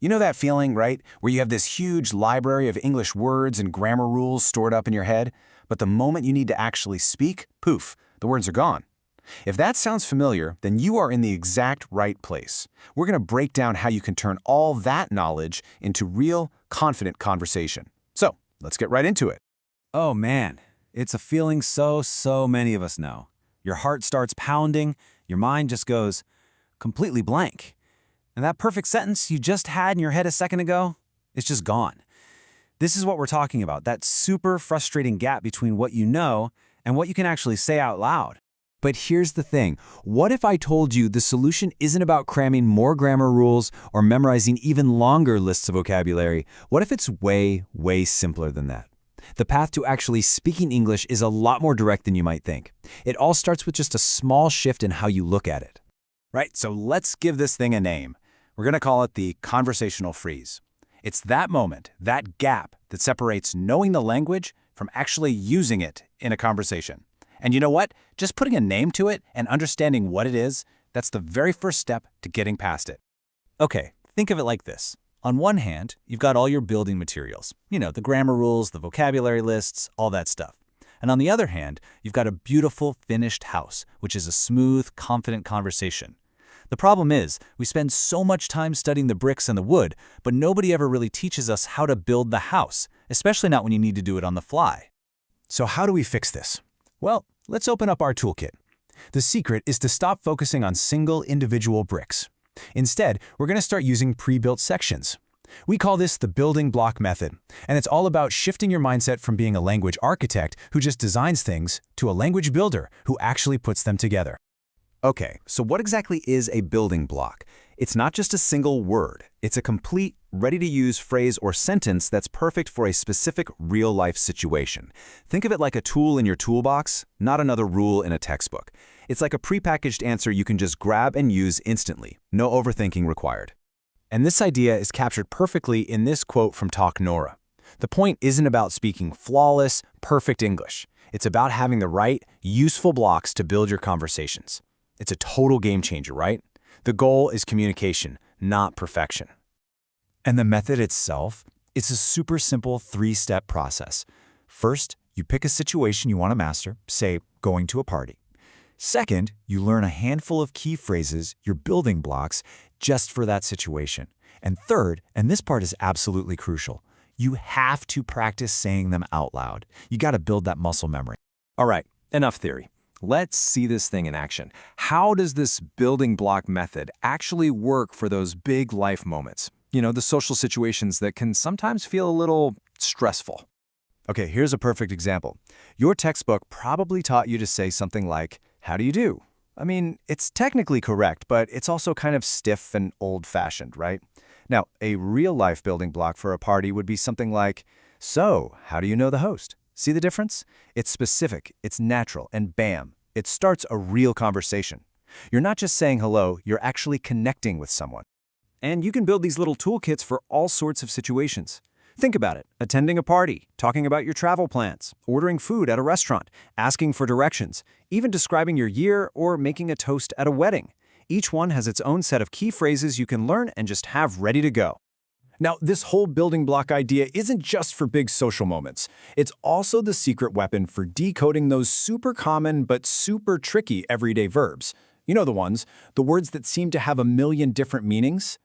You know that feeling, right? Where you have this huge library of English words and grammar rules stored up in your head, but the moment you need to actually speak, poof, the words are gone. If that sounds familiar, then you are in the exact right place. We're going to break down how you can turn all that knowledge into real, confident conversation. So, let's get right into it. Oh man, it's a feeling so many of us know. Your heart starts pounding, your mind just goes completely blank. And that perfect sentence you just had in your head a second ago, it's just gone. This is what we're talking about, that super frustrating gap between what you know and what you can actually say out loud. But here's the thing. What if I told you the solution isn't about cramming more grammar rules or memorizing even longer lists of vocabulary? What if it's way simpler than that? The path to actually speaking English is a lot more direct than you might think. It all starts with just a small shift in how you look at it. Right, so let's give this thing a name. We're going to call it the conversational freeze. It's that moment, that gap that separates knowing the language from actually using it in a conversation. And you know what? Just putting a name to it and understanding what it is, that's the very first step to getting past it. Okay, think of it like this. On one hand, you've got all your building materials. You know, the grammar rules, the vocabulary lists, all that stuff. And on the other hand, you've got a beautiful, finished house, which is a smooth, confident conversation. The problem is, we spend so much time studying the bricks and the wood, but nobody ever really teaches us how to build the house, especially not when you need to do it on the fly. So how do we fix this? Well, let's open up our toolkit. The secret is to stop focusing on single individual bricks. Instead, we're going to start using pre-built sections. We call this the building block method, and it's all about shifting your mindset from being a language architect who just designs things to a language builder who actually puts them together. Okay, so what exactly is a building block? It's not just a single word. It's a complete, ready-to-use phrase or sentence that's perfect for a specific real-life situation. Think of it like a tool in your toolbox, not another rule in a textbook. It's like a prepackaged answer you can just grab and use instantly. No overthinking required. And this idea is captured perfectly in this quote from Talk Nora. The point isn't about speaking flawless, perfect English. It's about having the right, useful blocks to build your conversations. It's a total game changer, right? The goal is communication, not perfection. And the method itself, it's a super simple 3-step process. First, you pick a situation you want to master, say, going to a party. Second, you learn a handful of key phrases, your building blocks, just for that situation. And third, and this part is absolutely crucial, you have to practice saying them out loud. You got to build that muscle memory. All right, enough theory. Let's see this thing in action. How does this building block method actually work for those big life moments? You know, the social situations that can sometimes feel a little stressful. Okay, here's a perfect example. Your textbook probably taught you to say something like, "How do you do?" I mean, it's technically correct, but it's also kind of stiff and old-fashioned, right? Now, a real-life building block for a party would be something like, "So, how do you know the host?" See the difference? It's specific, it's natural, and bam, it starts a real conversation. You're not just saying hello, you're actually connecting with someone. And you can build these little toolkits for all sorts of situations. Think about it, attending a party, talking about your travel plans, ordering food at a restaurant, asking for directions, even describing your year or making a toast at a wedding. Each one has its own set of key phrases you can learn and just have ready to go. Now, this whole building block idea isn't just for big social moments. It's also the secret weapon for decoding those super common but super tricky everyday verbs. You know the ones, the words that seem to have a million different meanings.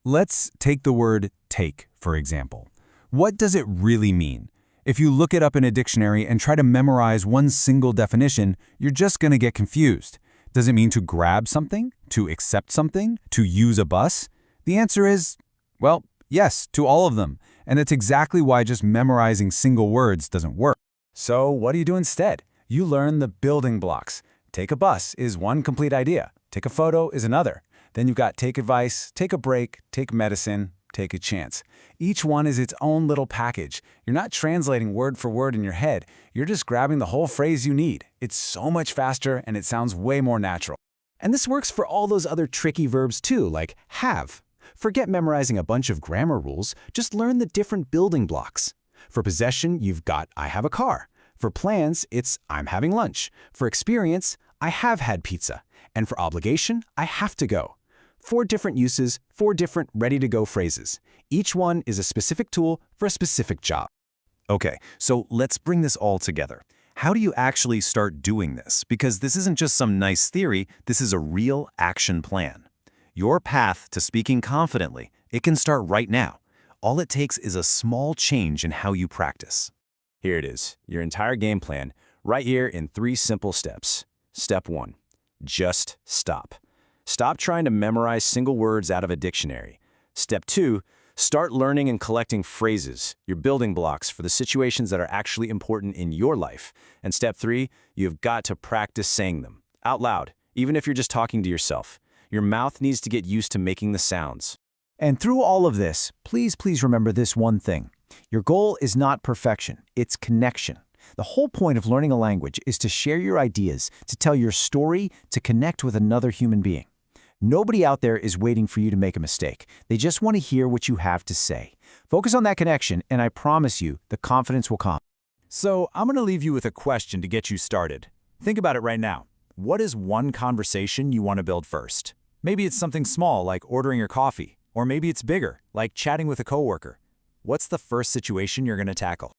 Let's take the word take, for example. What does it really mean? If you look it up in a dictionary and try to memorize one single definition, you're just going to get confused. Does it mean to grab something? To accept something? To use a bus? The answer is, well, yes, to all of them. And that's exactly why just memorizing single words doesn't work. So what do you do instead? You learn the building blocks. Take a bus is one complete idea. Take a photo is another. Then you've got take advice, take a break, take medicine, take a chance. Each one is its own little package. You're not translating word for word in your head. You're just grabbing the whole phrase you need. It's so much faster and it sounds way more natural. And this works for all those other tricky verbs too, like have. Forget memorizing a bunch of grammar rules, just learn the different building blocks. For possession, you've got I have a car. For plans, it's I'm having lunch. For experience, I have had pizza. And for obligation, I have to go. 4 different uses, 4 different ready-to-go phrases. Each one is a specific tool for a specific job. Okay, so let's bring this all together. How do you actually start doing this? Because this isn't just some nice theory, this is a real action plan. Your path to speaking confidently, it can start right now. All it takes is a small change in how you practice. Here it is, your entire game plan, right here in 3 simple steps. Step 1, just stop. Stop trying to memorize single words out of a dictionary. Step 2, start learning and collecting phrases, your building blocks for the situations that are actually important in your life. And step 3, you've got to practice saying them out loud, even if you're just talking to yourself. Your mouth needs to get used to making the sounds. And through all of this, please remember this one thing. Your goal is not perfection, it's connection. The whole point of learning a language is to share your ideas, to tell your story, to connect with another human being. Nobody out there is waiting for you to make a mistake. They just want to hear what you have to say. Focus on that connection, and I promise you, the confidence will come. So I'm going to leave you with a question to get you started. Think about it right now. What is one conversation you want to build first? Maybe it's something small like ordering your coffee, or maybe it's bigger, like chatting with a coworker. What's the first situation you're going to tackle?